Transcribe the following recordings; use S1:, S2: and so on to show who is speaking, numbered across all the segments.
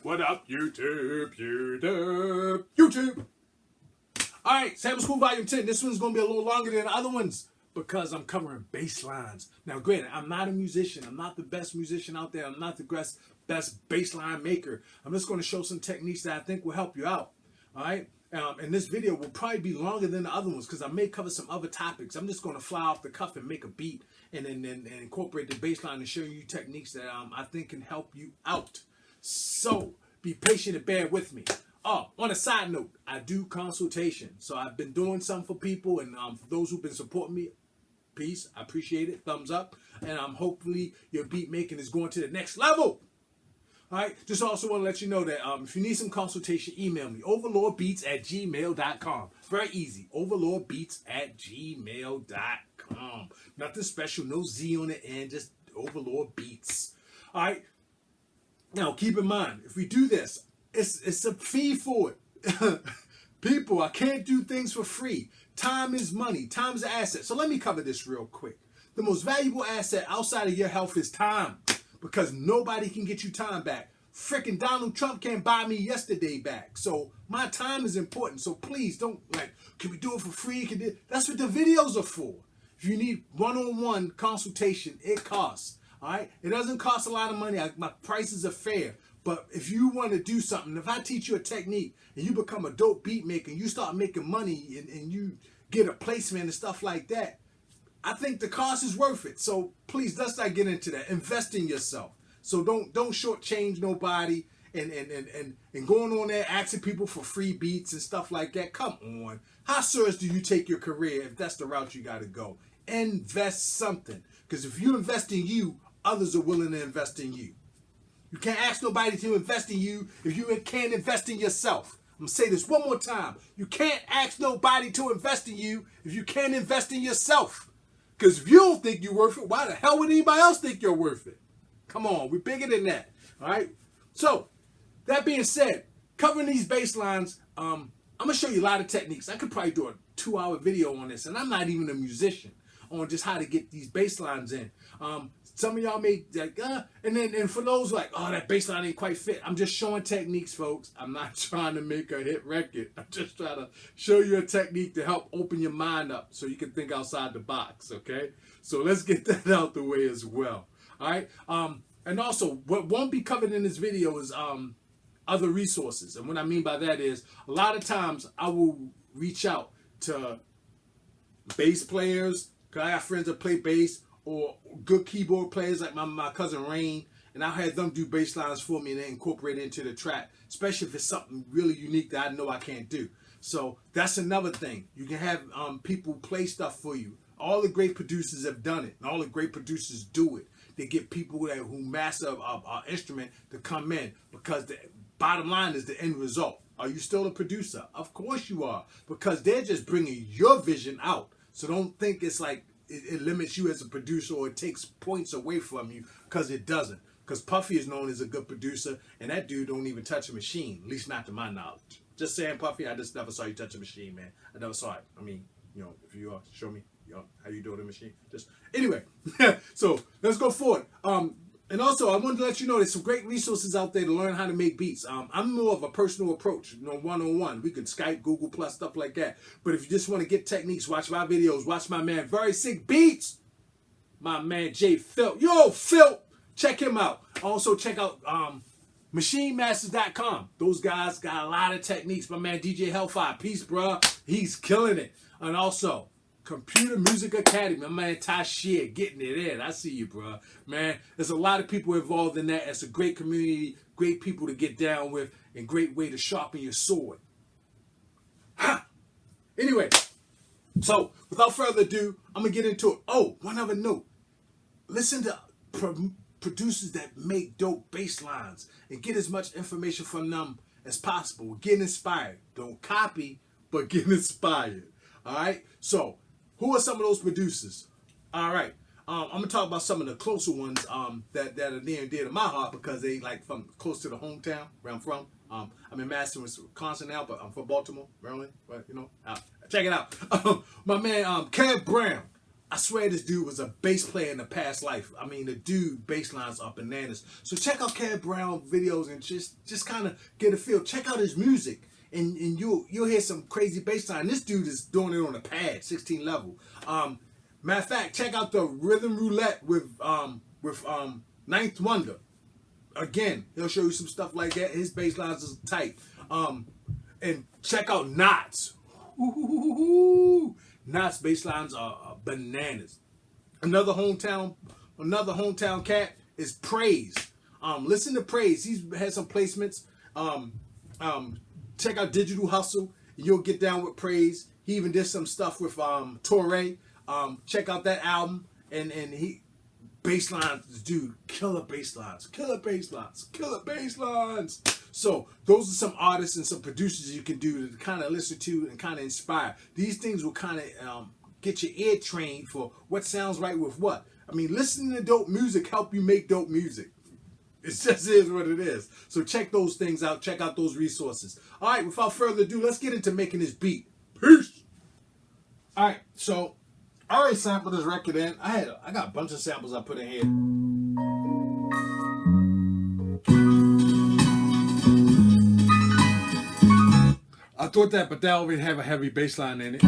S1: What up, YouTube? YouTube! Alright, Sample School Volume 10. This one's going to be a little longer than the other ones because I'm covering bass lines. Now, granted, I'm not a musician. I'm not the best musician out there. I'm not the best bass line maker. I'm just going to show some techniques that I think will help you out. Alright? And this video will probably be longer than the other ones because I may cover some other topics. I'm just going to fly off the cuff and make a beat and then incorporate the bass line and show you techniques that I think can help you out. So, be patient and bear with me. Oh, on a side note, I do consultation. So I've been doing some for people, and for those who've been supporting me, peace. I appreciate it. Thumbs up. And hopefully your beat making is going to the next level. All right. Just also want to let you know that if you need some consultation, email me. overlordbeats@gmail.com. Very easy. overlordbeats@gmail.com. Nothing special. No Z on the end. Just Overlord Beats. All right. Now, keep in mind, if we do this, it's a fee for it. People, I can't do things for free. Time is money. Time is an asset. So let me cover this real quick. The most valuable asset outside of your health is time, because nobody can get you time back. Frickin' Donald Trump can't buy me yesterday back. So my time is important. So please don't can we do it for free? That's what the videos are for. If you need one-on-one consultation, it costs. All right, it doesn't cost a lot of money. My prices are fair. But if you want to do something, if I teach you a technique and you become a dope beat maker and you start making money and you get a placement and stuff like that, I think the cost is worth it. So please, let's not get into that. Invest in yourself. So don't shortchange nobody and going on there asking people for free beats and stuff like that. Come on. How serious do you take your career if that's the route you got to go? Invest something. Because if you invest in you, others are willing to invest in you. You can't ask nobody to invest in you if you can't invest in yourself. I'm going to say this one more time. You can't ask nobody to invest in you if you can't invest in yourself. Because if you don't think you're worth it, why the hell would anybody else think you're worth it? Come on, we're bigger than that. All right? So, that being said, covering these bass lines, I'm going to show you a lot of techniques. I could probably do a 2-hour video on this, and I'm not even a musician, on just how to get these bass lines in. Some of y'all may and for those like, oh, that bass line ain't quite fit. I'm just showing techniques, folks. I'm not trying to make a hit record. I'm just trying to show you a technique to help open your mind up so you can think outside the box, okay? So let's get that out the way as well. All right? And also, what won't be covered in this video is other resources. And what I mean by that is, a lot of times I will reach out to bass players, because I got friends that play bass, or good keyboard players like my cousin Rain, and I'll have them do bass lines for me and then incorporate it into the track, especially if it's something really unique that I know I can't do. So that's another thing. You can have people play stuff for you. All the great producers have done it, and all the great producers do it. They get people who master an instrument to come in, because the bottom line is the end result. Are you still a producer? Of course you are, because they're just bringing your vision out. So don't think it's like it limits you as a producer or it takes points away from you, because it doesn't. Because Puffy is known as a good producer, and that dude don't even touch a machine, at least not to my knowledge. Just saying, Puffy, I just never saw you touch a machine, man. I never saw it. I mean, if you show me, how you do it in a machine. Just anyway, so let's go forward. And also, I wanted to let you know there's some great resources out there to learn how to make beats. I'm more of a personal approach, one-on-one. We could Skype, Google Plus, stuff like that. But if you just want to get techniques, watch my videos. Watch my man, Very Sick Beats. My man, Jay Phil. Yo, Phil, check him out. Also, check out MachineMasters.com. Those guys got a lot of techniques. My man, DJ Hellfire. Peace, bro. He's killing it. And also, Computer Music Academy, my man Tashir, getting it in. I see you, bro. Man, there's a lot of people involved in that. It's a great community, great people to get down with, and great way to sharpen your sword. Ha! Anyway, so without further ado, I'm going to get into it. Oh, one other note. Listen to producers that make dope bass lines and get as much information from them as possible. Get inspired. Don't copy, but get inspired. All right? So, who are some of those producers? All right. I'm going to talk about some of the closer ones that are near and dear to my heart, because they like from close to the hometown where I'm from. I'm in Madison, Wisconsin now, but I'm from Baltimore, Maryland. But, check it out. My man, Kev Brown. I swear this dude was a bass player in the past life. I mean, the dude bass lines are bananas. So check out Kev Brown videos and just kind of get a feel. Check out his music, and you'll hear some crazy bass line. This dude is doing it on a pad, 16 level. Matter of fact, check out the Rhythm Roulette with Ninth Wonder. Again, he'll show you some stuff like that. His bass lines is tight. And check out Knots. Knots bass lines are bananas. Another hometown cat is Praise. Listen to Praise. He's had some placements. Check out Digital Hustle. You'll get down with Praise. He even did some stuff with Torre. Check out that album. And he bass lines, dude, killer bass lines. So those are some artists and some producers you can do to kind of listen to and kind of inspire. These things will kind of get your ear trained for what sounds right with what. I mean, listening to dope music help you make dope music. It just is what it is. So check those things out. Check out those resources. All right, without further ado, let's get into making this beat. Peace. All right, so I already sampled this record in. I got a bunch of samples I put in here. I thought that, but that already have a heavy bass line in it.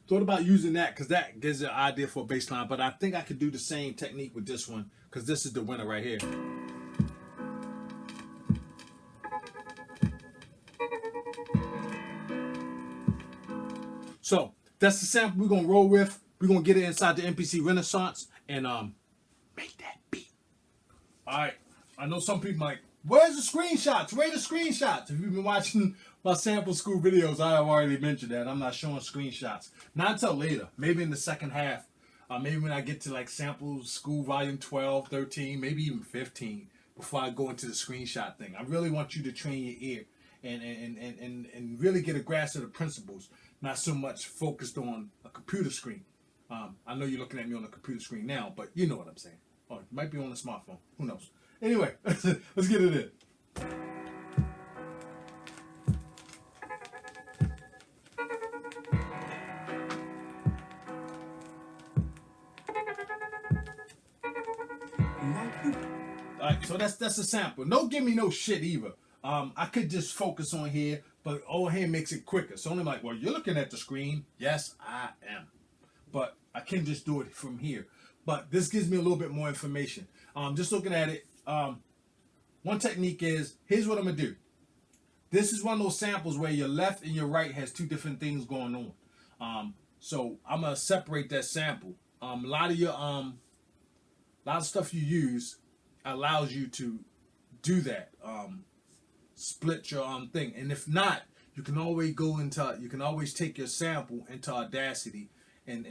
S1: Thought about using that because that gives an idea for a bass line, but I think I could do the same technique with this one because this is the winner right here. So that's the sample we're gonna roll with. We're gonna get it inside the MPC Renaissance and make that beat. All right. I know some people like, where's the screenshots? Where are the screenshots? If you've been watching my sample school videos, I have already mentioned that. I'm not showing screenshots. Not until later. Maybe in the second half. Maybe when I get to like sample school volume 12, 13, maybe even 15 before I go into the screenshot thing. I really want you to train your ear and really get a grasp of the principles. Not so much focused on a computer screen. I know you're looking at me on a computer screen now, but you know what I'm saying. Or it might be on a smartphone. Who knows? Anyway, let's get it in. Alright, so that's a sample. Don't give me no shit either. I could just focus on here, but over here makes it quicker. So I'm like, well, you're looking at the screen. Yes, I am. But I can just do it from here. But this gives me a little bit more information. Just looking at it, one technique is, here's what I'm going to do. This is one of those samples where your left and your right has two different things going on. So I'm going to separate that sample. A lot of stuff you use allows you to do that. Split your thing. And if not, you can always take your sample into Audacity and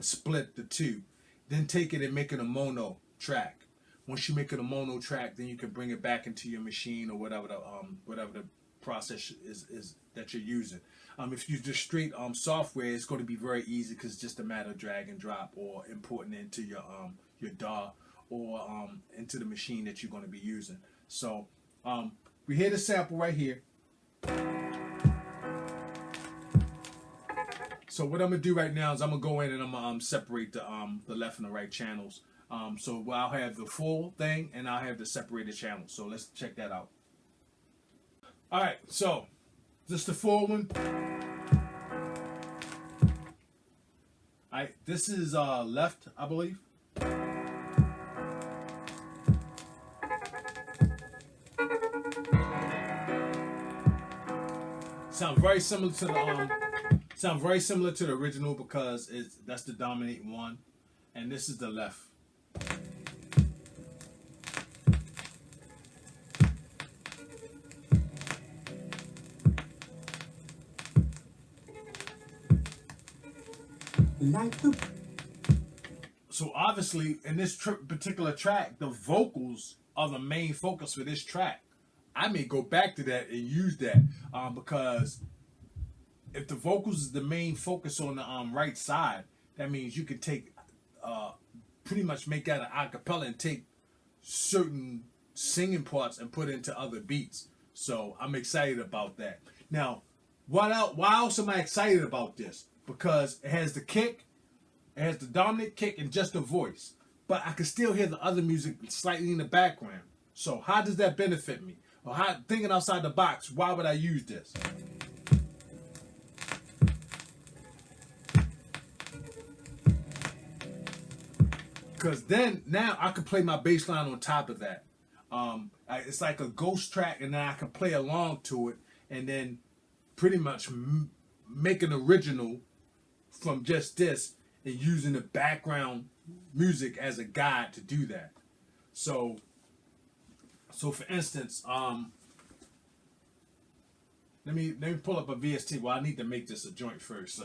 S1: split the two. Then take it and make it a mono track. Once you make it a mono track, then you can bring it back into your machine or whatever the process is that you're using. If you use just straight software, it's going to be very easy because it's just a matter of drag and drop or importing it into your DAW or into the machine that you're going to be using. So we hear the sample right here. So what I'm gonna do right now is I'm gonna go in and I'm gonna separate the left and the right channels. So I'll have the full thing and I'll have the separated channels. So let's check that out. All right, so this is the full one. All right, this is left, I believe. Sounds very similar to the original because that's the dominating one, and this is the left. So obviously, in this particular track, the vocals are the main focus for this track. I may go back to that and use that because if the vocals is the main focus on the right side, that means you could take pretty much make that an acapella and take certain singing parts and put it into other beats. So I'm excited about that. Now, Why else am I excited about this? Because it has the kick, it has the dominant kick and just the voice. But I can still hear the other music slightly in the background. So how does that benefit me? Or how, thinking outside the box, why would I use this? Because then now I can play my bass line on top of that. It's like a ghost track, and then I can play along to it, and then pretty much make an original from just this, and using the background music as a guide to do that. So for instance, let me pull up a VST. Well, I need to make this a joint first,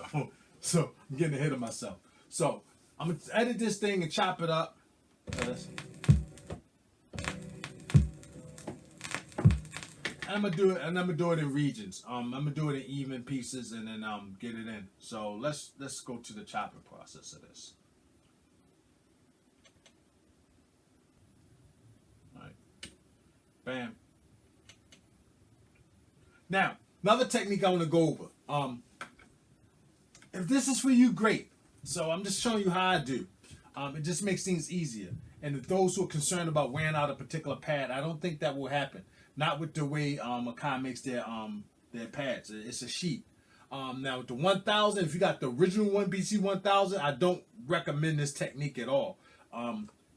S1: so I'm getting ahead of myself. So I'm gonna edit this thing and chop it up. And I'm gonna do it in regions. I'm gonna do it in even pieces and then get it in. So let's go to the chopping process of this. All right, bam. Now another technique I want to go over. If this is for you, great. So I'm just showing you how I do. It just makes things easier. And if those who are concerned about wearing out a particular pad, I don't think that will happen. Not with the way Akai makes their pads. It's a sheet. Now with the 1000, if you got the original one BC 1000, I don't recommend this technique at all.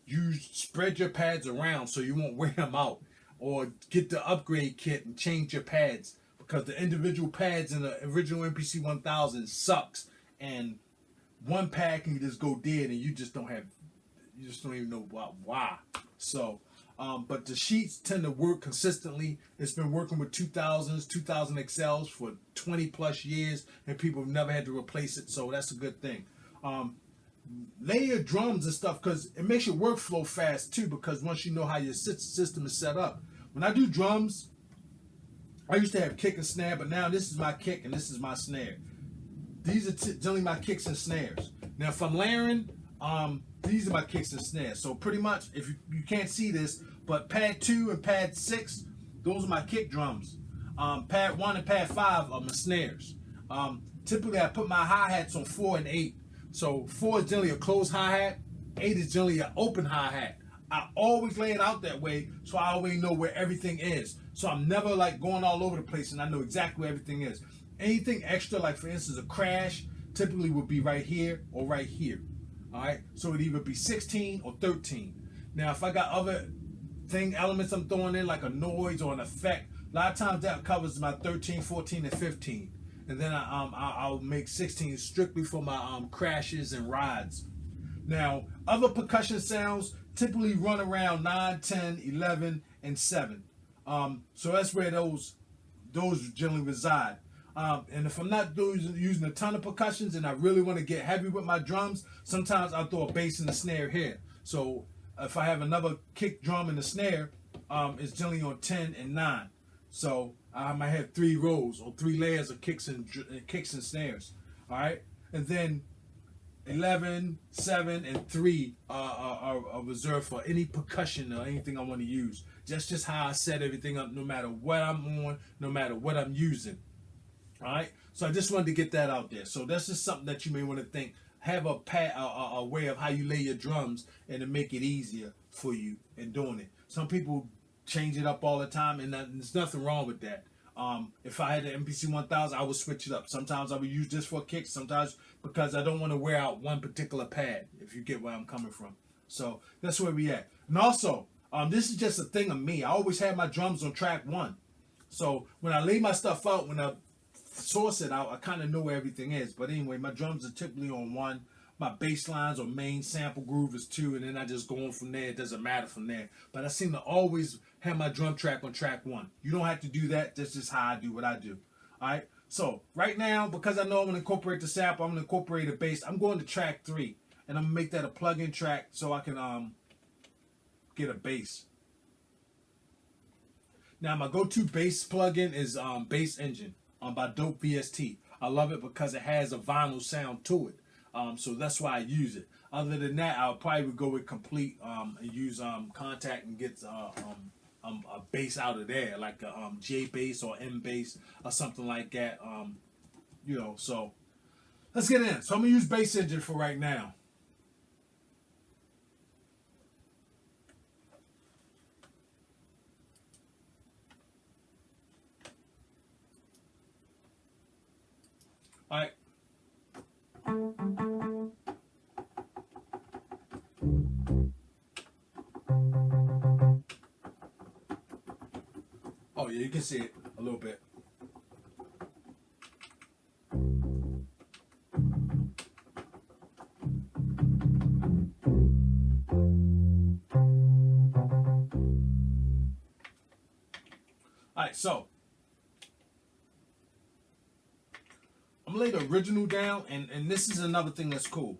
S1: You spread your pads around so you won't wear them out, or get the upgrade kit and change your pads, because the individual pads in the original MPC 1000 sucks, and one pad can just go dead and you just don't even know why. So but the sheets tend to work consistently. It's been working with 2000s, 2000 XLs for 20 plus years, and people have never had to replace it, so that's a good thing. Lay your drums and stuff, because it makes your workflow fast too, because once you know how your system is set up. When I do drums, I used to have kick and snare, but now this is my kick and this is my snare. These are generally my kicks and snares. Now if I'm layering, these are my kicks and snares. So pretty much, if you can't see this, but pad 2 and pad 6, those are my kick drums. Pad 1 and pad 5 are my snares. Typically I put my hi-hats on 4 and 8. So 4 is generally a closed hi-hat, 8 is generally an open hi-hat. I always lay it out that way, so I always know where everything is. So I'm never like going all over the place, and I know exactly where everything is. Anything extra, like for instance a crash, typically would be right here or right here. Alright, so it'd either be 16 or 13. Now if I got other elements I'm throwing in, like a noise or an effect, a lot of times that covers my 13, 14, and 15. And then I'll make 16 strictly for my crashes and rides. Now other percussion sounds typically run around 9, 10, 11, and 7. So that's where those generally reside. And if I'm not using a ton of percussions and I really want to get heavy with my drums, sometimes I'll throw a bass and a snare here. So if I have another kick drum and a snare, it's generally on 10 and 9. So I might have 3 rows or 3 layers of kicks and snares. All right, and then 11, 7, and 3 are reserved for any percussion or anything I want to use. That's just how I set everything up, no matter what I'm on, no matter what I'm using. All right, so I just wanted to get that out there. So that's just something that you may want to think. Have a way of how you lay your drums and to make it easier for you in doing it. Some people change it up all the time, and there's nothing wrong with that. If I had the MPC 1000, I would switch it up. Sometimes I would use this for a kick, sometimes because I don't want to wear out one particular pad, if you get where I'm coming from. So that's where we at. And also, this is just a thing of me. I always have my drums on track 1. So when I lay my stuff out, when I source it out, I kind of know where everything is. But anyway, my drums are typically on 1. My bass lines or main sample groove is 2, and then I just go on from there. It doesn't matter from there. But I seem to always have my drum track on track 1. You don't have to do that. That's just how I do what I do. All right. So right now, because I know I'm going to incorporate the sample, I'm going to incorporate a bass. I'm going to track 3, and I'm going to make that a plug-in track so I can get a bass. Now my go-to bass plug-in is Bass Engine by Dope VST. I love it because it has a vinyl sound to it. So that's why I use it. Other than that, I'll probably would go with Complete and use Contact and get a bass out of there, like a J bass or M bass or something like that. So let's get in. So I'm gonna use Bass Engine for right now. All right. Oh yeah, you can see it a little bit. All right, so I'm gonna lay the original down, and this is another thing that's cool.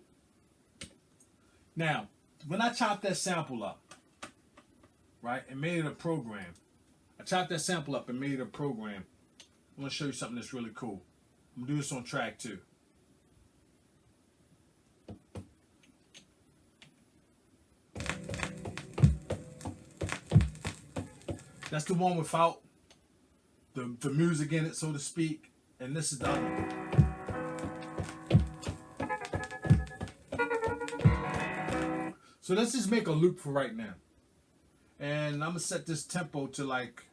S1: Now, when I chopped that sample up, right, and made it a program, I chopped that sample up and made it a program. I'm gonna show you something that's really cool. I'm gonna do this on track 2. That's the one without the music in it, so to speak, and this is the other one. So let's just make a loop for right now. And I'm gonna set this tempo to like,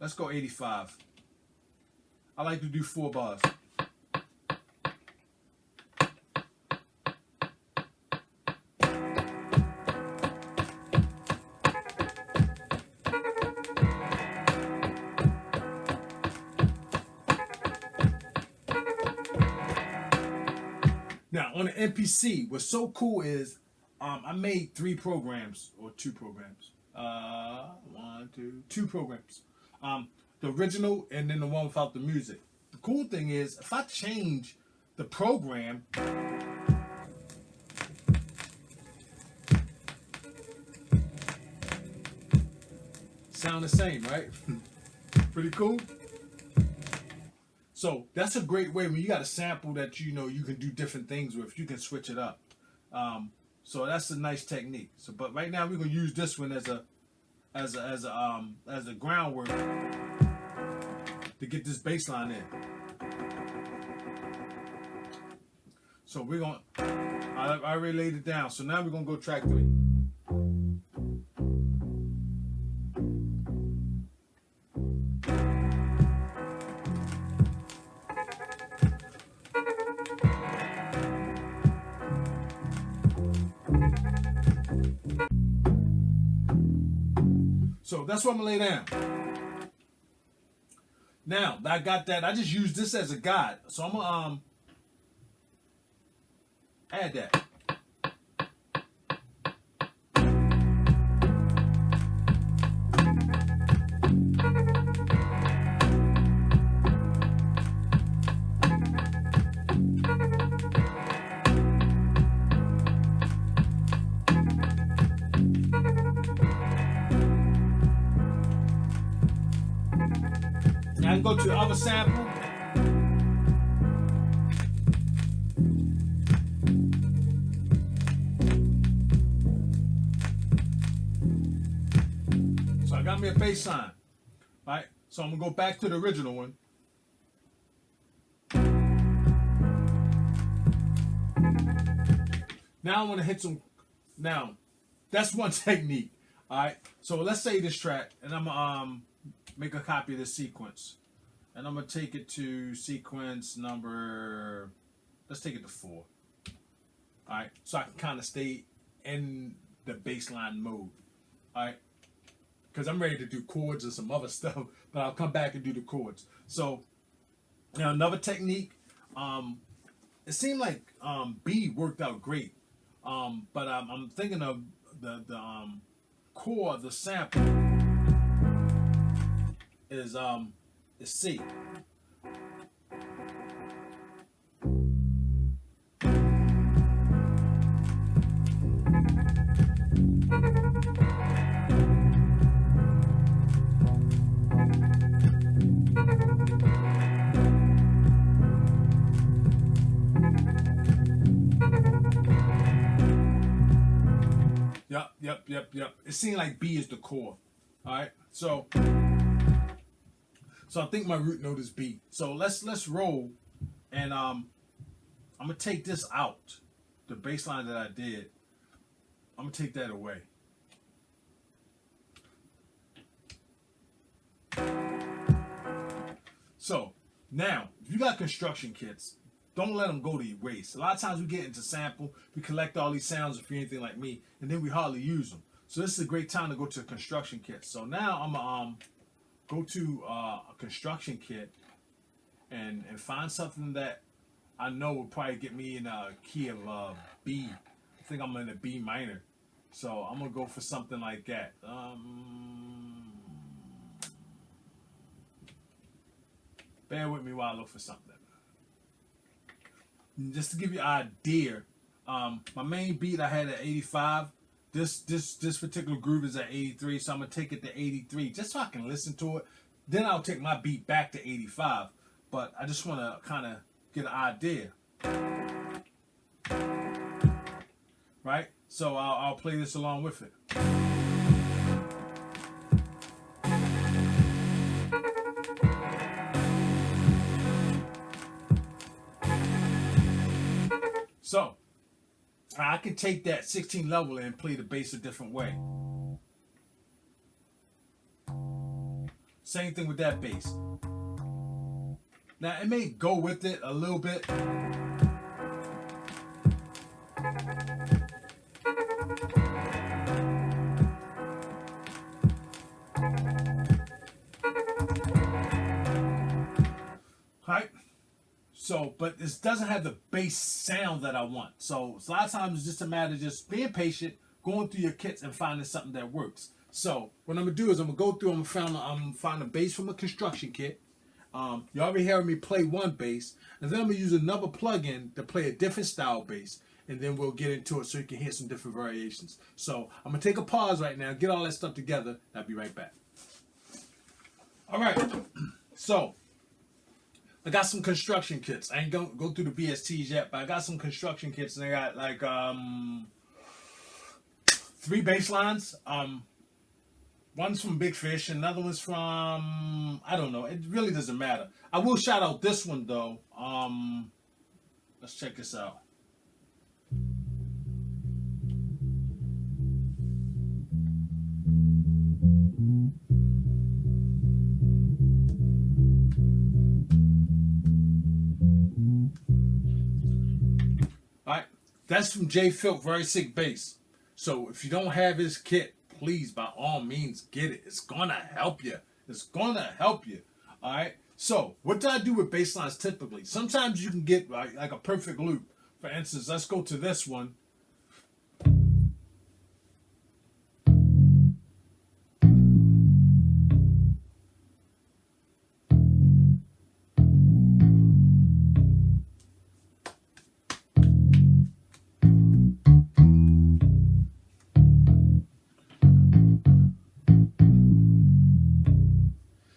S1: let's go 85. I like to do 4 bars. Now on the MPC, what's so cool is I made 3 programs or 2 programs. 2 programs. The original and then the one without the music. The cool thing is if I change the program, sound the same, right? Pretty cool. So that's a great way when you got a sample that you can do different things with. You can switch it up. So that's a nice technique. So, but right now we're gonna use this one as a groundwork to get this bass line in. So we're gonna. I already laid it down. So now we're gonna go track 3. So that's what I'm gonna lay down. Now that I got that, I just use this as a guide. So I'm gonna add that. Now I can go to the other sample. So I got me a bass line. Right? So I'm gonna go back to the original one. Now I'm gonna hit some. Now, that's one technique. All right. So let's say this track, and I'm gonna make a copy of this sequence, and I'm gonna take it to sequence number. Let's take it to 4. All right. So I can kind of stay in the bassline mode. All right. Because I'm ready to do chords and some other stuff, but I'll come back and do the chords. So now another technique. It seemed like B worked out great. But I'm thinking of the core of the sample is C. Yep. It seemed like B is the core. All right. So I think my root note is B. So let's roll, and I'm gonna take this out, the bass line that I did. I'm gonna take that away. So now, if you got construction kits, don't let them go to waste. A lot of times we get into sample, we collect all these sounds if you're anything like me, and then we hardly use them. So this is a great time to go to a construction kit. So now I'm gonna go to a construction kit and find something that I know will probably get me in a key of B. I think I'm in a B minor. So I'm gonna go for something like that. Bear with me while I look for something. Just to give you an idea, my main beat I had at 85. This particular groove is at 83, so I'm gonna take it to 83 just so I can listen to it. Then I'll take my beat back to 85. But I just want to kind of get an idea, right? So I'll play this along with it. So I can take that 16 level and play the bass a different way. Same thing with that bass. Now it may go with it a little bit. Right? So, but this doesn't have the bass sound that I want. So a lot of times it's just a matter of just being patient, going through your kits and finding something that works. So what I'm gonna do is I'm gonna go through. I'm gonna find a bass from a construction kit. You already heard me play one bass, and then I'm gonna use another plugin to play a different style bass, and then we'll get into it so you can hear some different variations. So I'm gonna take a pause right now, get all that stuff together, and I'll be right back. All right, so I got some construction kits. I ain't gonna go through the VSTs yet, but I got some construction kits, and I got like 3 bass lines. One's from Big Fish, another one's from, I don't know. It really doesn't matter. I will shout out this one though. Let's check this out. Alright, that's from J Filk, Very Sick Bass. So if you don't have his kit, please, by all means, get it. It's gonna help you. It's gonna help you. All right. So, what do I do with bass lines typically? Sometimes you can get like a perfect loop. For instance, let's go to this one.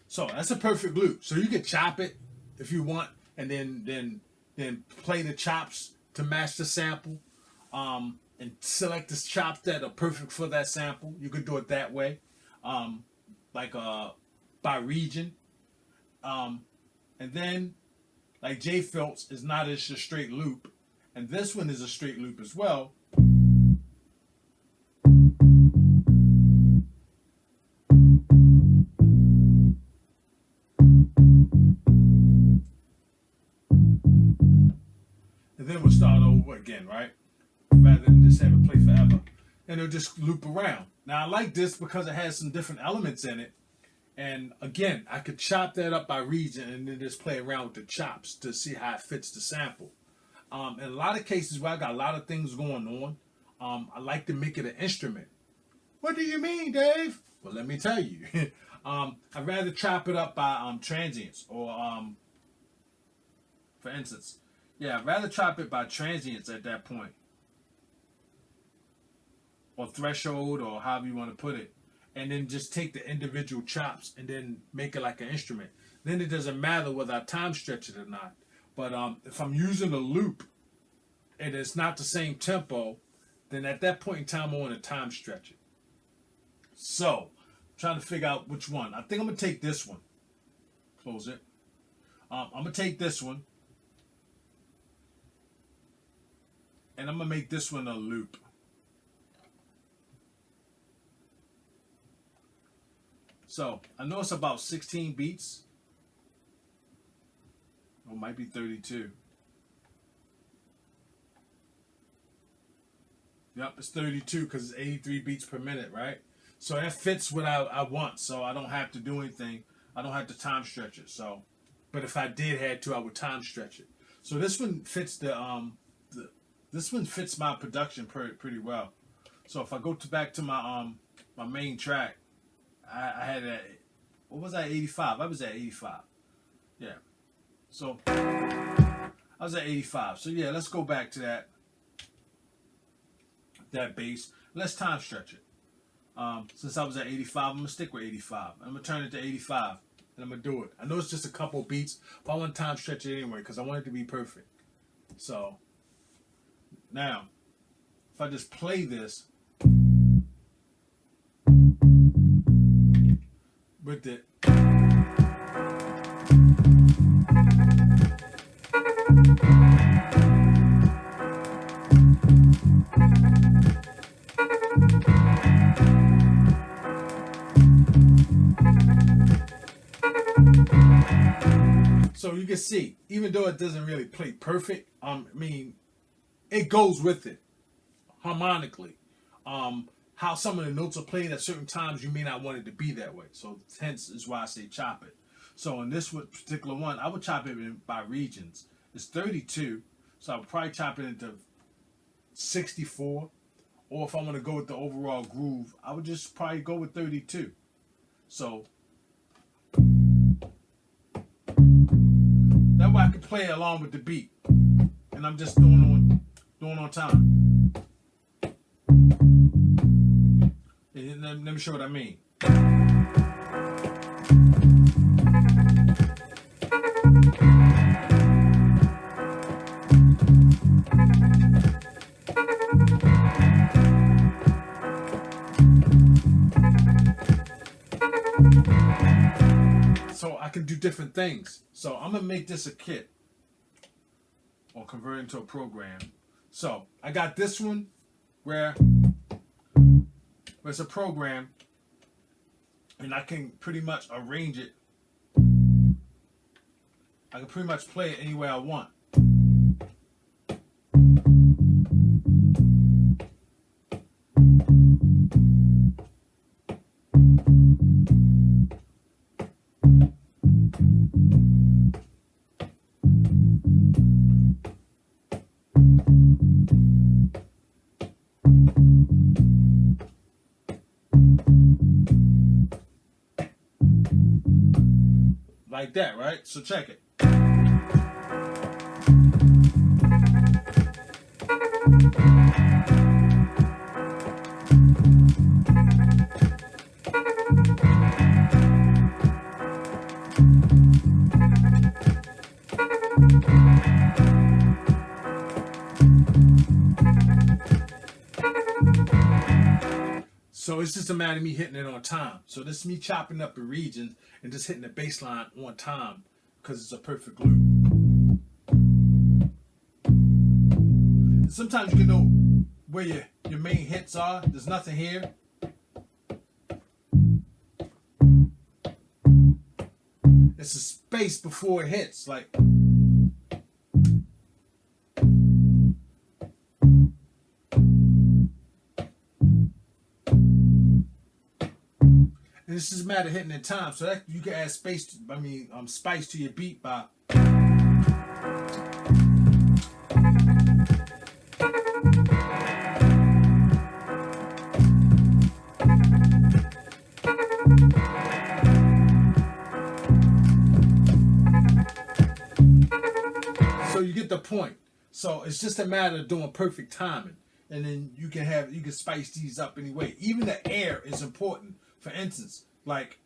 S1: So that's a perfect loop. So you can chop it if you want, and then play the chops to match the sample, and select the chops that are perfect for that sample. You could do it that way, like by region, and then like J Filk's is not just a straight loop, and this one is a straight loop as well. And then we'll start over again, right? Rather than just have it play forever. And it'll just loop around. Now I like this because it has some different elements in it. And again, I could chop that up by region and then just play around with the chops to see how it fits the sample. In a lot of cases where I got a lot of things going on, I like to make it an instrument. What do you mean, Dave? Well, let me tell you. I'd rather chop it up by transients or, for instance, yeah, I'd rather chop it by transients at that point. Or threshold, or however you want to put it. And then just take the individual chops and then make it like an instrument. Then it doesn't matter whether I time stretch it or not. But if I'm using a loop and it's not the same tempo, then at that point in time, I want to time stretch it. So, I'm trying to figure out which one. I think I'm going to take this one. Close it. I'm going to take this one. And I'm going to make this one a loop. So, I know it's about 16 beats. Or it might be 32. Yep, it's 32 because it's 83 beats per minute, right? So that fits what I want. So I don't have to do anything. I don't have to time stretch it. So, but if I did had to, I would time stretch it. So this one fits this one fits my production pretty well. So if I go back to my my main track, I had a, what was I, 85? I was at 85. Yeah. So I was at 85. So yeah, let's go back to that bass. Let's time stretch it. Since I was at 85, I'm gonna stick with 85. I'm gonna turn it to 85, and I'm gonna do it. I know it's just a couple beats, but I want to time stretch it anyway because I want it to be perfect. So now, if I just play this with it. So you can see, even though it doesn't really play perfect, I mean, it goes with it harmonically. How some of the notes are played at certain times, you may not want it to be that way. So hence is why I say chop it. So in this particular one, I would chop it by regions. It's 32, so I would probably chop it into 64. Or if I want to go with the overall groove, I would just probably go with 32. So that way I can play along with the beat. And I'm just doing on time. And let me show what I mean. So I can do different things. So I'm gonna make this a kit or convert it into a program. So I got this one where it's a program and I can pretty much arrange it. I can pretty much play it any way I want. Like that, right? So check it. So it's just a matter of me hitting it on time. So this is me chopping up the regions and just hitting the bass line on time because it's a perfect loop. And sometimes you can know where your main hits are. There's nothing here. It's a space before it hits, like. And this is a matter of hitting in time, so that you can add space. Spice to your beat by. So you get the point. So it's just a matter of doing perfect timing, and then you can spice these up anyway. Even the air is important. For instance, like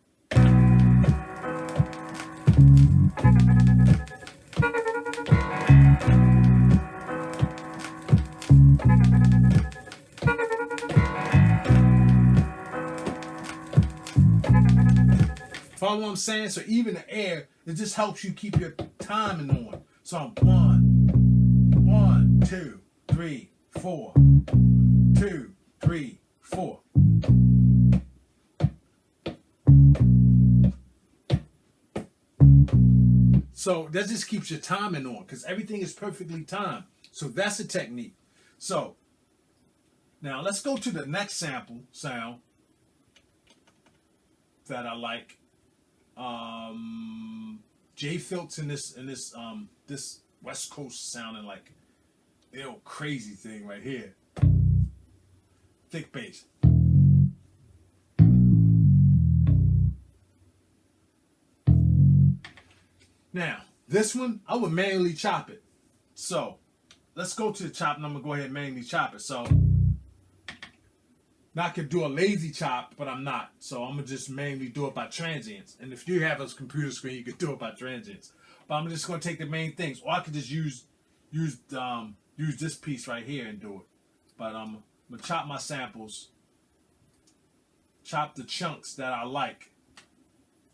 S1: follow what I'm saying? So even the air, it just helps you keep your timing on. So I'm 1, 2, 3, 4, 2, 3, 4. So that just keeps your timing on because everything is perfectly timed. So that's a technique. So now let's go to the next sample sound that I like. J-Filtz in this this West Coast sounding like ill crazy thing right here. Thick bass. Now, this one, I would manually chop it. So, let's go to the chop and I'm going to go ahead and manually chop it. So, now I could do a lazy chop, but I'm not. So, I'm going to just manually do it by transients. And if you have a computer screen, you could do it by transients. But I'm just going to take the main things. Or I could just use this piece right here and do it. But I'm going to chop my samples. Chop the chunks that I like.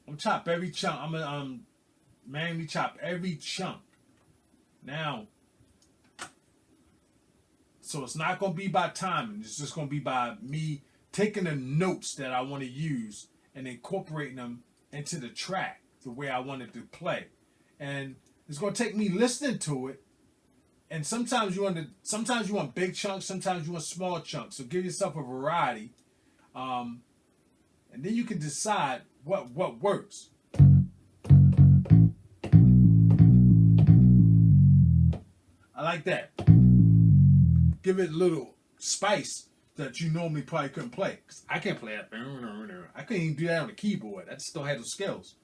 S1: I'm going to chop every chunk. I'm going to manually chop every chunk. Now, so it's not going to be by timing. It's just going to be by me taking the notes that I want to use and incorporating them into the track the way I want it to play. And it's going to take me listening to it. And sometimes you want big chunks, sometimes you want small chunks. So give yourself a variety, and then you can decide what works. I like that. Give it a little spice that you normally probably couldn't play. 'Cause I can't play that. I couldn't even do that on the keyboard. I just don't have those skills.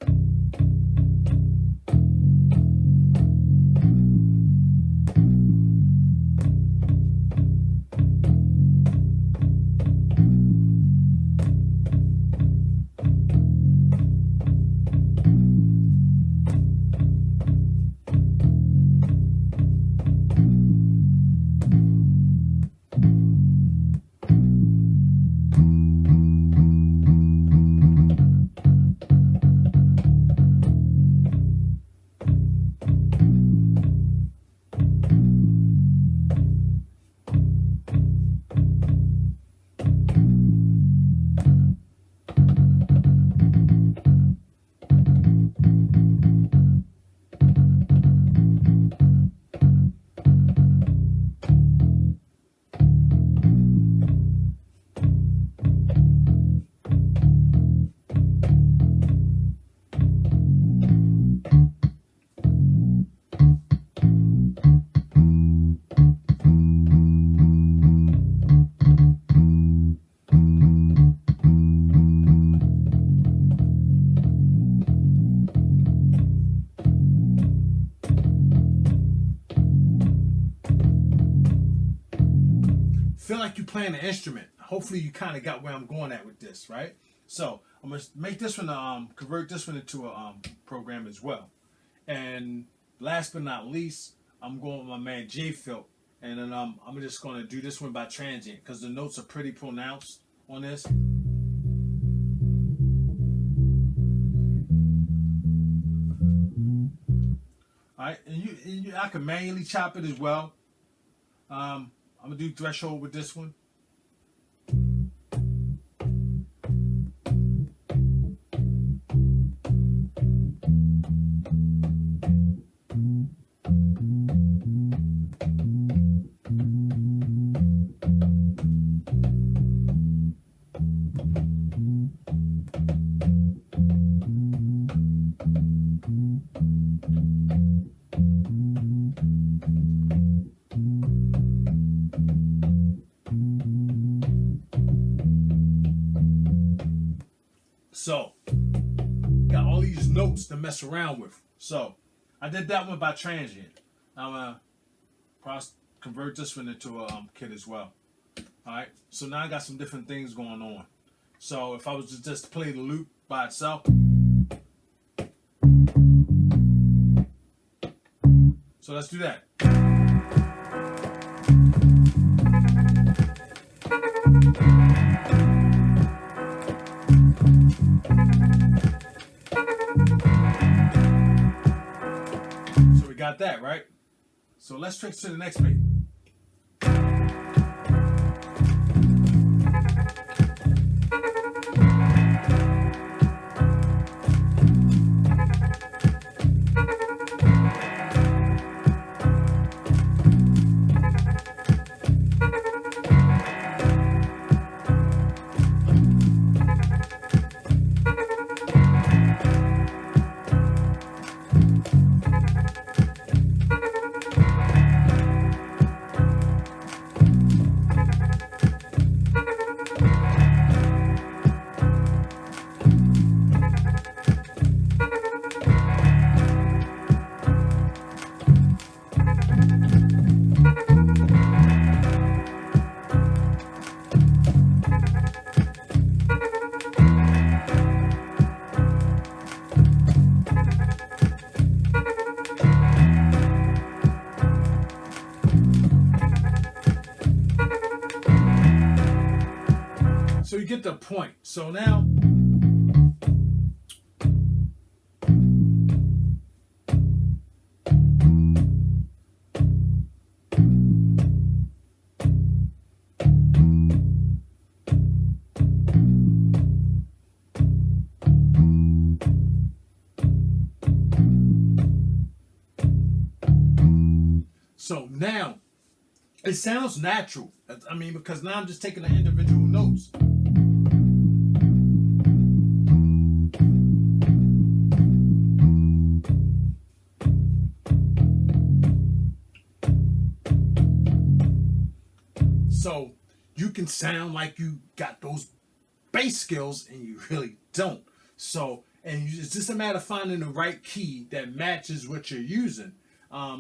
S1: Feel like you're playing an instrument. Hopefully you kind of got where I'm going at with this, right? So I'm gonna make this one, convert this one into a program as well. And last but not least, I'm going with my man J-Filtz, and then I'm just gonna do this one by transient because the notes are pretty pronounced on this. All right, and I can manually chop it as well. I'm gonna do threshold with this one. So, got all these notes to mess around with. So, I did that one by transient. I'm going to convert this one into a kit as well. Alright, so now I got some different things going on. So, if I was to just play the loop by itself. So, let's do that. got that, right? So let's switch to the next page. So you get the point. So now, it sounds natural. I mean, because now I'm just taking the individual notes. So you can sound like you got those bass skills and you really don't. So, and it's just a matter of finding the right key that matches what you're using.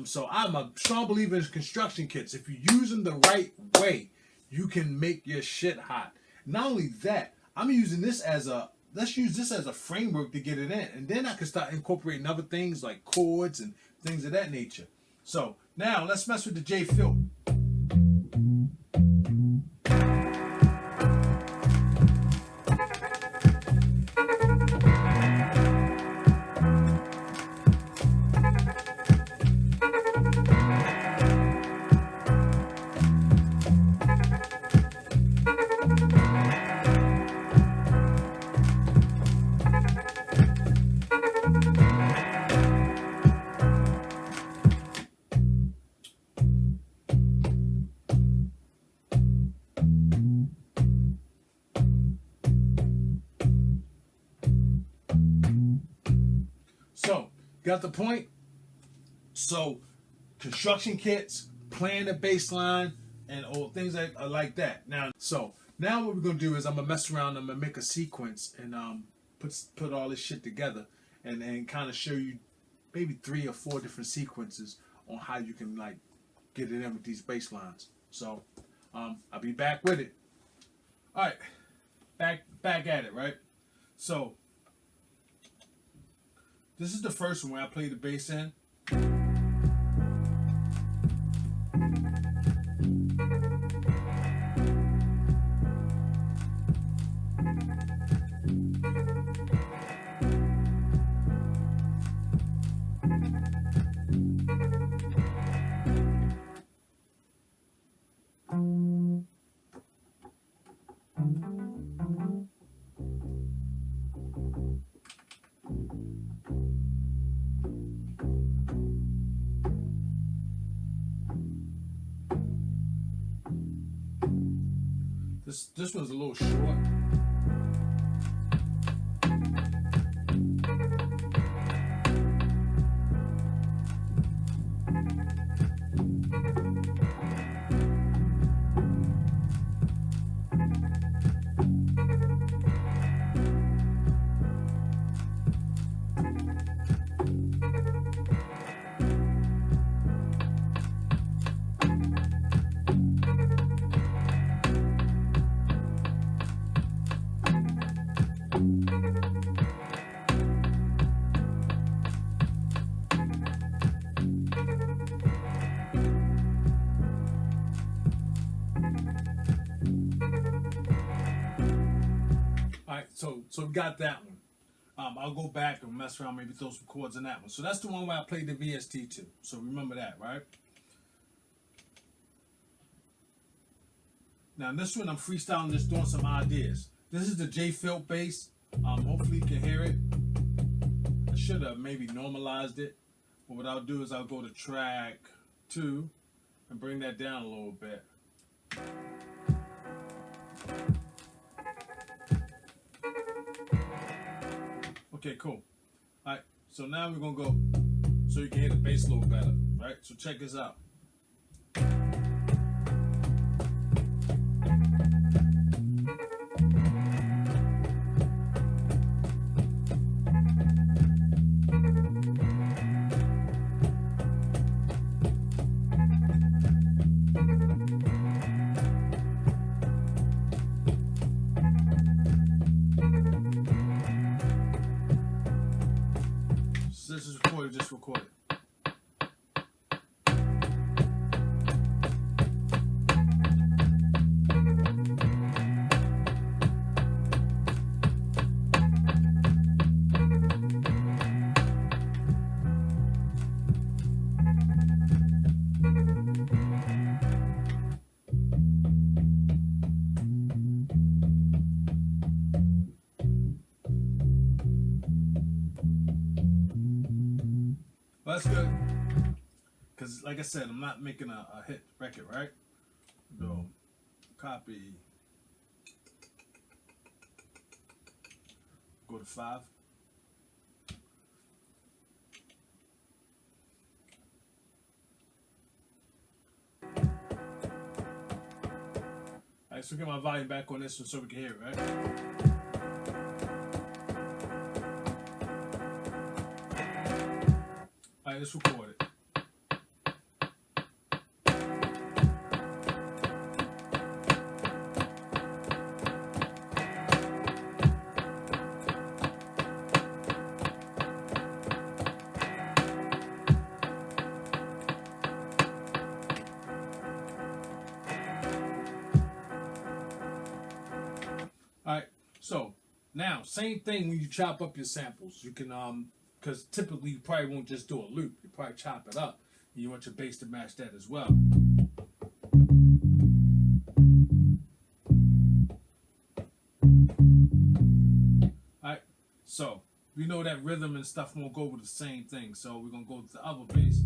S1: So I'm a strong believer in construction kits. If you use them the right way, you can make your shit hot. Not only that, I'm using this as let's use this as a framework to get it in. And then I can start incorporating other things like chords and things of that nature. So now let's mess with the J Phil. So, got the point? So, construction kits, playing the bass line, and all things like that. Now what we're going to do is I'm going to mess around, I'm going to make a sequence and put all this shit together and kind of show you maybe 3 or 4 different sequences on how you can like get it in with these bass lines. So, I'll be back with it. All right, back at it, right? So, this is the first one where I play the bass in. This one's a little short. So we got that one. I'll go back and mess around, maybe throw some chords in that one. So that's the one where I played the VST to. So remember that, right? Now this one I'm freestyling, just doing some ideas. This is the J Filt bass. Hopefully you can hear it. I should have maybe normalized it. But what I'll do is I'll go to track 2 and bring that down a little bit. Okay, cool. Alright, so now we're gonna go so you can hear the bass a little better. Right? So check this out. This is recorded, just recorded. Well, that's good. Because, like I said, I'm not making a hit record, right? So, copy. Go to 5. Alright, so get my volume back on this one so we can hear it, right? Alright, let's record it. Alright, so now same thing when you chop up your samples. You can because typically you probably won't just do a loop. You probably chop it up. And you want your bass to match that as well. Alright, so we know that rhythm and stuff won't go with the same thing. So we're gonna go to the other bass.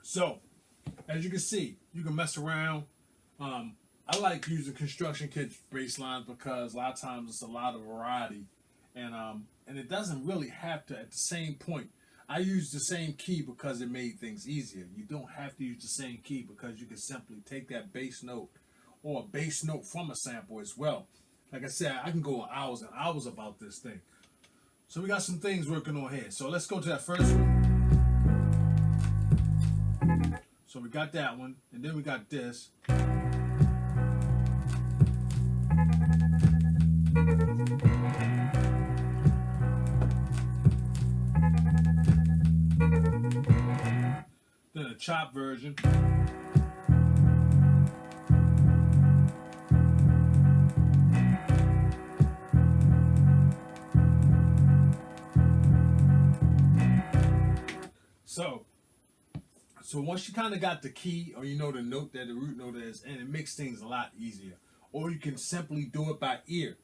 S1: So, as you can see, You can mess around. I like using construction kit bass lines because a lot of times it's a lot of variety, and it doesn't really have to at the same point. I use the same key because it made things easier. You don't have to use the same key because you can simply take that bass note or a bass note from a sample as well. Like I said, I can go hours and hours about this thing. So we got some things working on here. So let's go to that first one. So we got that one, and then we got this. Then a chop version. So once you kind of got the key, or you know the note that the root note is, and it makes things a lot easier. Or you can simply do it by ear,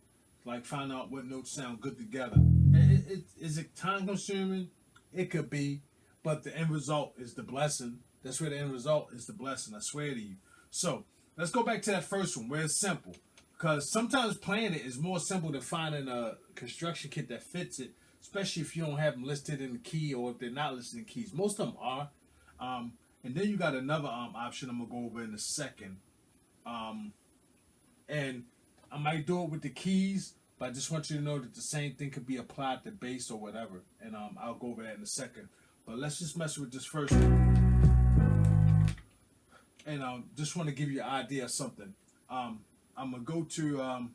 S1: like find out what notes sound good together. Is it time consuming? It could be, but the end result is the blessing. That's where the end result is the blessing. I swear to you. So let's go back to that first one where it's simple, because sometimes playing it is more simple than finding a construction kit that fits it, especially if you don't have them listed in the key or if they're not listed in keys. Most of them are. And then you got another option I'm gonna go over in a second. And I might do it with the keys, but I just want you to know that the same thing could be applied to bass or whatever. And I'll go over that in a second. But let's just mess with this first one. And just want to give you an idea of something. I'm gonna go to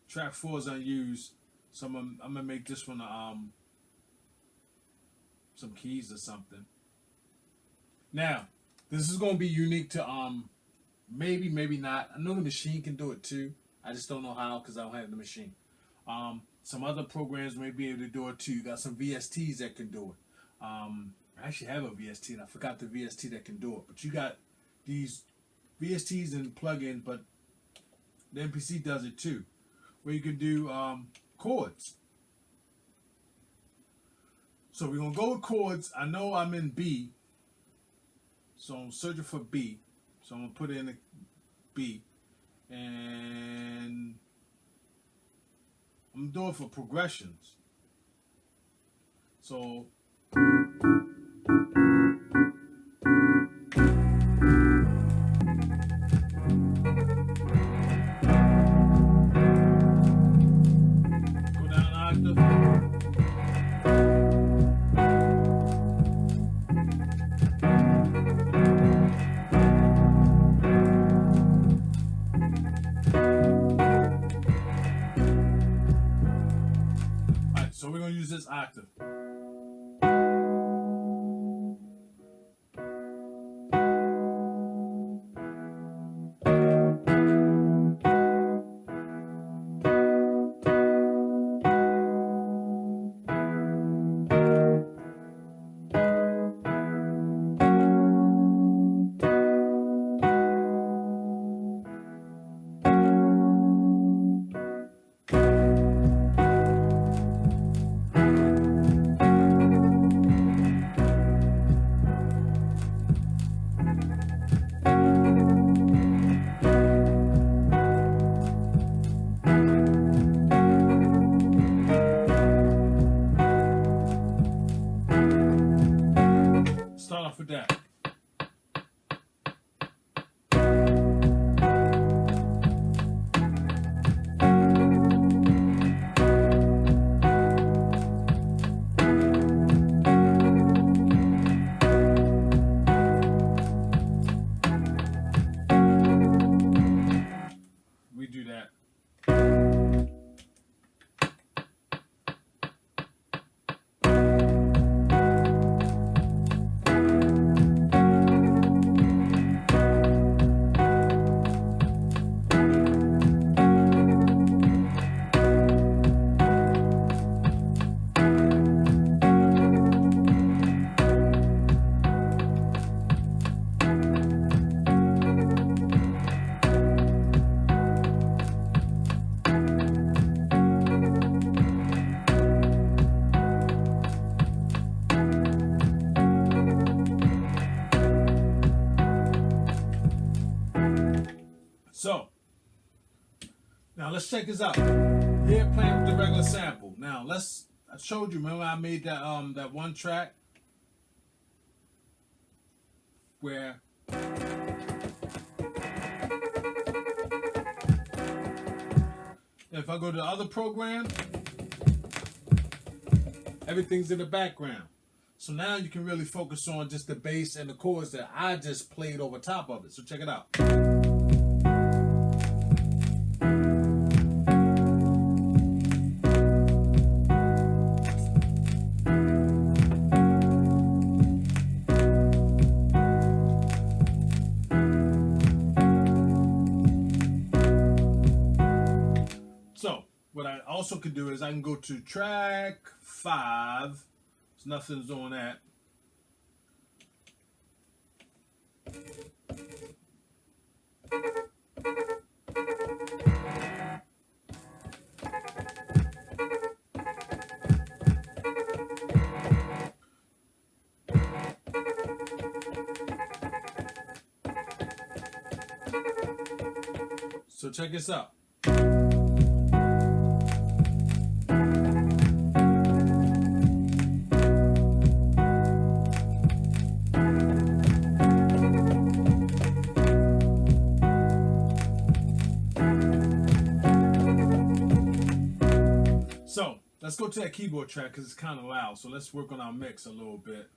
S1: track 4 is unused, so I'm gonna make this one some keys or something. Now, this is gonna be unique to maybe not. I know the machine can do it too. I just don't know how because I don't have the machine. Some other programs may be able to do it too. You got some VSTs that can do it. I actually have a VST and I forgot the VST that can do it. But you got these VSTs and plugins, but the MPC does it too, where you can do chords. So we're gonna go with chords. I know I'm in B, so I'm searching for B. So I'm gonna put in a B, and I'm doing for progressions. So go down an octave. So we're going to use this octave. Now let's check this out. Here playing with the regular sample. Now I showed you, remember I made that one track where if I go to the other program, everything's in the background. So now you can really focus on just the bass and the chords that I just played over top of it. So check it out. So what I also could do is I can go to track 5. There's nothing's on that. So check this out. So let's go to that keyboard track because it's kind of loud. So let's work on our mix a little bit.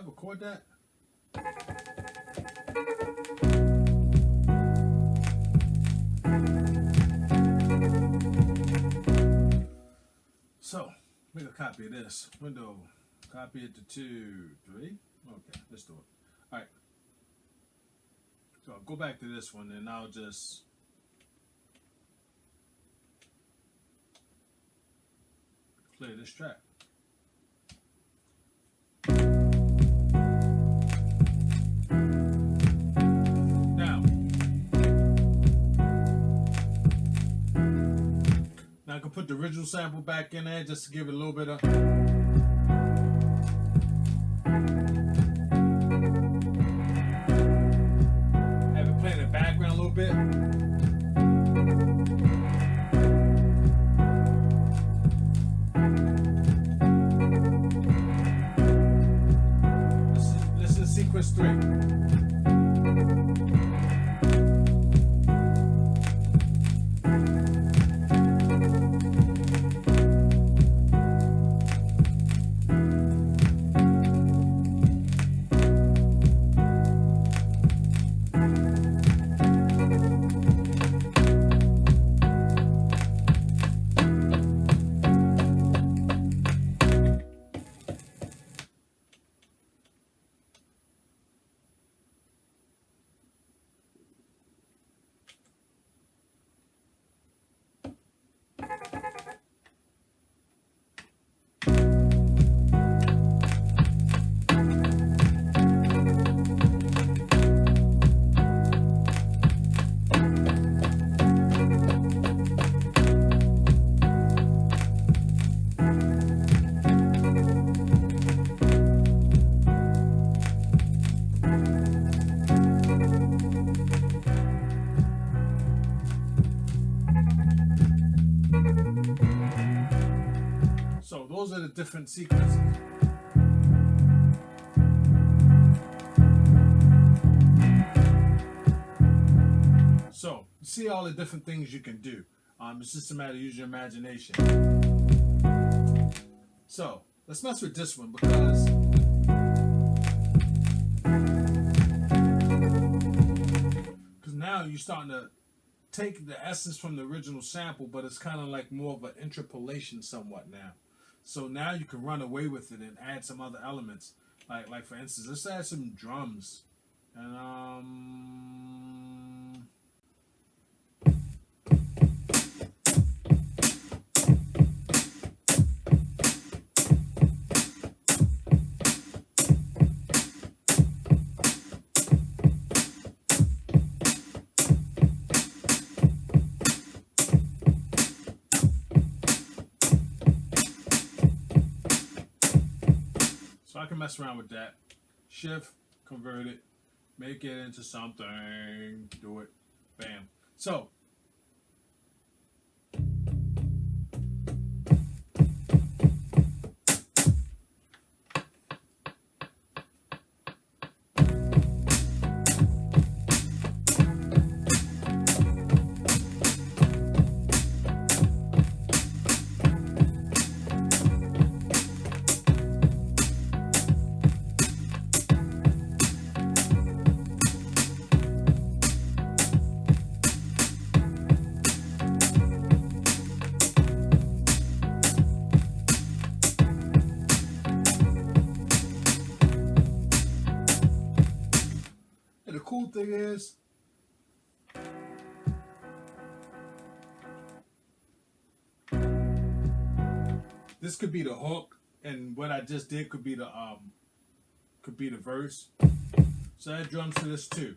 S1: Record that. So make a copy of this window, copy it to 2, 3. Okay, let's do it. All right, so I'll go back to this one and I'll just play this track. Now I can put the original sample back in there just to give it a little bit of have it play in the background a little bit. This is sequence 3. So those are the different sequences. So you see all the different things you can do. It's just a matter of using your imagination. So let's mess with this one because now you're starting to take the essence from the original sample, but it's kind of like more of an interpolation somewhat now. So now you can run away with it and add some other elements. Like for instance, let's add some drums. And so I can mess around with that. Shift, convert it, make it into something, do it, bam. So, and the cool thing is, this could be the hook, and what I just did could be the verse. So I add drums to this too.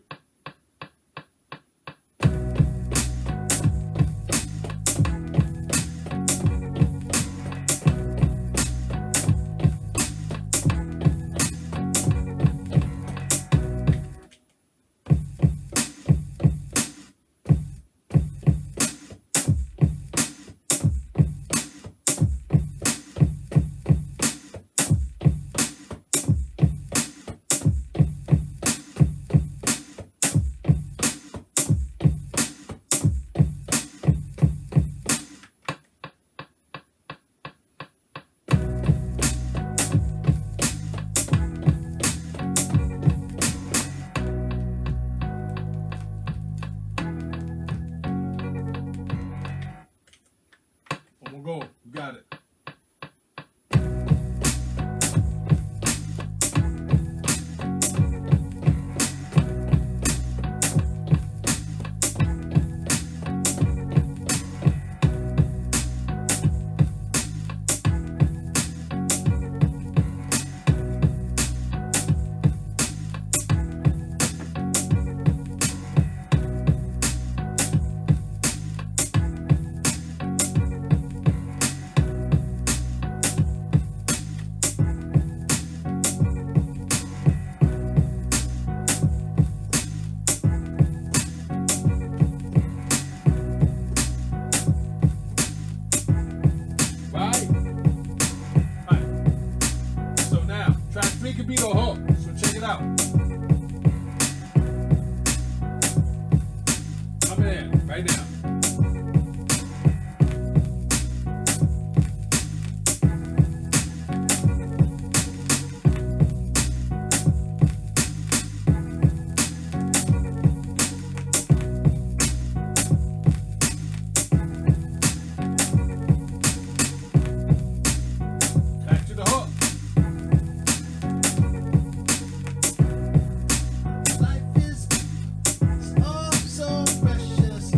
S1: Go. You got it. It could be the hook, so check it out. Coming in right now. Back to the hook.
S2: Life is so precious.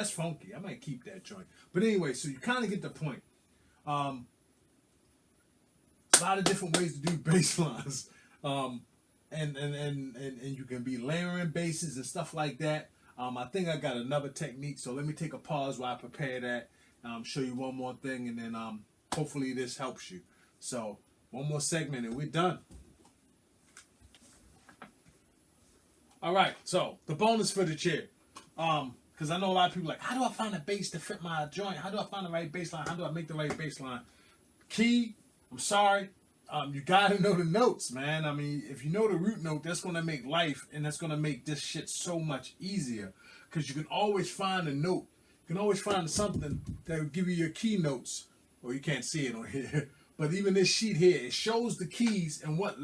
S1: That's funky. I might keep that joint. But anyway, so you kind of get the point. A lot of different ways to do bass lines. And you can be layering basses and stuff like that. I think I got another technique, so let me take a pause while I prepare that. Show you one more thing, and then hopefully this helps you. So one more segment and we're done. All right, so the bonus for the chair. Because I know a lot of people are like, how do I find a bass to fit my joint? How do I find the right bass line? How do I make the right bass line? Key, I'm sorry, you gotta know the notes, man. I mean, if you know the root note, that's gonna make life, and that's gonna make this shit so much easier. Because you can always find a note. You can always find something that will give you your key notes. Well, you can't see it on here. But even this sheet here, it shows the keys and what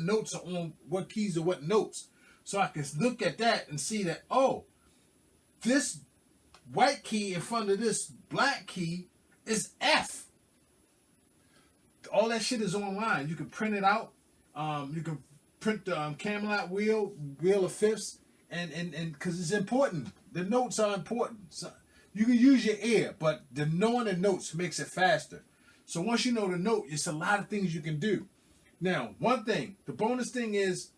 S1: notes are on what keys or what notes. So I can look at that and see that, oh, this white key in front of this black key is F. All that shit is online. You can print it out. You can print the Camelot wheel of fifths, and because it's important. The notes are important. So you can use your ear, but the knowing the notes makes it faster. So once you know the note, it's a lot of things you can do. Now, one thing, the bonus thing is,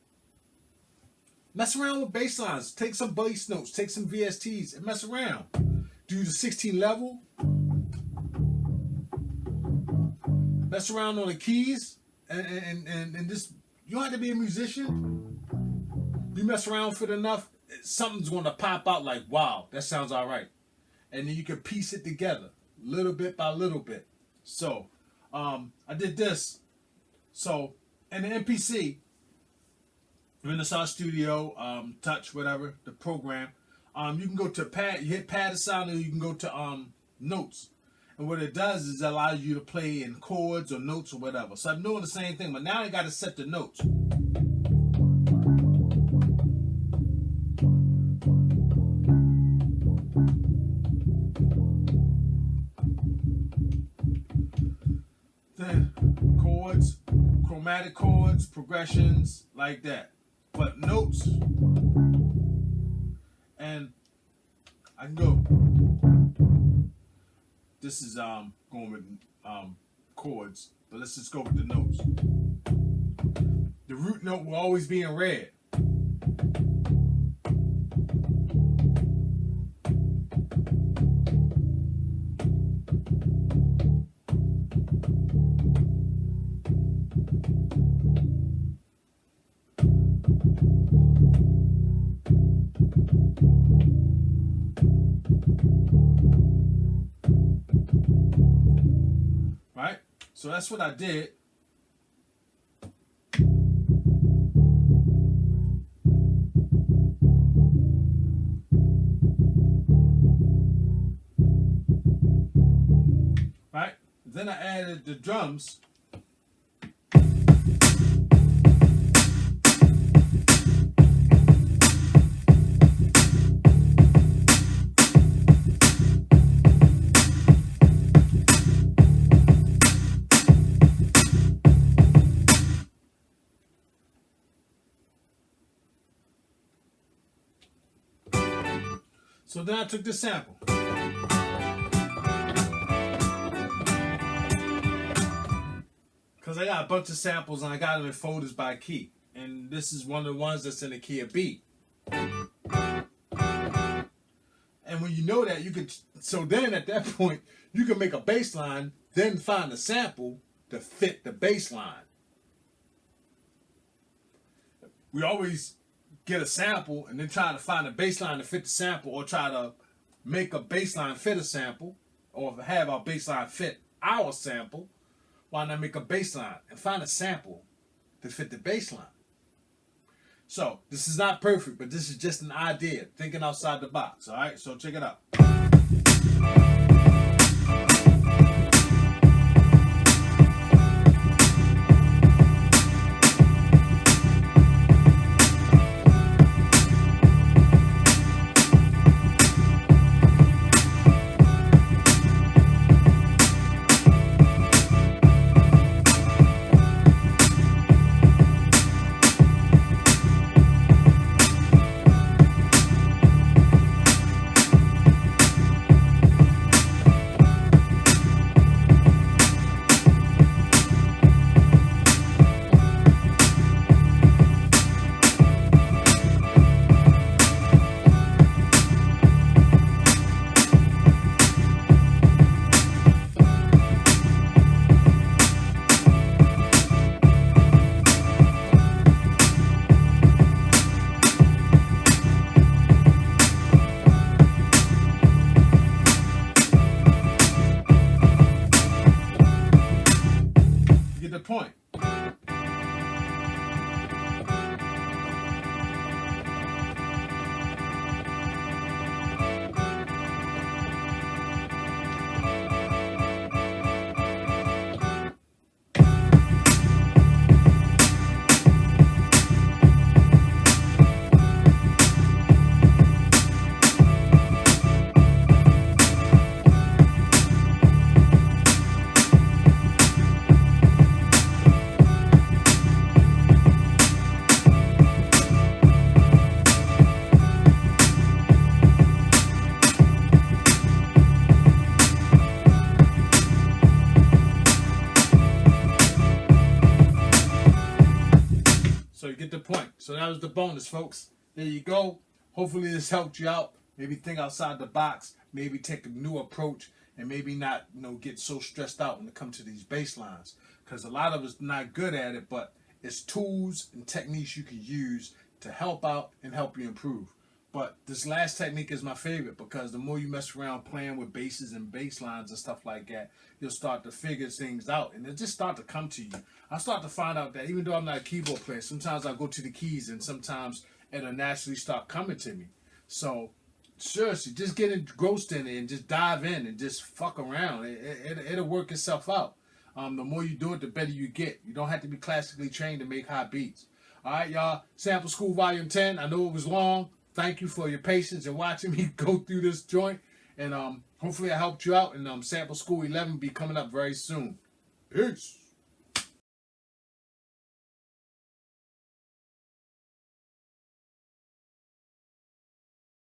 S1: mess around with bass lines. Take some bass notes, take some VSTs, and mess around. Do the 16 level. Mess around on the keys, and just, you don't have to be a musician. You mess around with it enough, something's going to pop out like, wow, that sounds all right. And then you can piece it together, little bit by little bit. So, I did this. So, in the MPC, in the Sound Studio, Touch, whatever, the program, you can go to pad, you hit pad of sound, and you can go to notes. And what it does is it allows you to play in chords or notes or whatever. So I'm doing the same thing, but now I got to set the notes. Then chords, chromatic chords, progressions, like that. But notes, and I can go. This is going with chords, but let's just go with the notes. The root note will always be in red. Right? So that's what I did. Right? Then I added the drums. So then I took the sample. Because I got a bunch of samples and I got them in folders by key. And this is one of the ones that's in the key of B. And when you know that, you can, so then at that point, you can make a bass line, then find a sample to fit the bass line. We always get a sample and then try to find a bass line to fit the sample, or try to make a bass line fit a sample, or have our bass line fit our sample. Why not make a bass line and find a sample to fit the bass line? So this is not perfect, but this is just an idea, thinking outside the box. All right, so check it out. So that was the bonus, folks. There you go. Hopefully this helped you out. Maybe think outside the box. Maybe take a new approach, and maybe not, get so stressed out when it comes to these bass lines. Because a lot of us not good at it, but it's tools and techniques you can use to help out and help you improve. But this last technique is my favorite, because the more you mess around playing with basses and bass lines and stuff like that, you'll start to figure things out, and it'll just start to come to you. I start to find out that even though I'm not a keyboard player, sometimes I go to the keys, and sometimes it'll naturally start coming to me. So seriously, just get engrossed in it and just dive in and just fuck around. It'll work itself out. The more you do it, the better you get. You don't have to be classically trained to make hot beats. All right, y'all. Sample School Volume 10. I know it was long. Thank you for your patience and watching me go through this joint. And hopefully I helped you out. And Sample School 11 will be coming up very soon. Peace.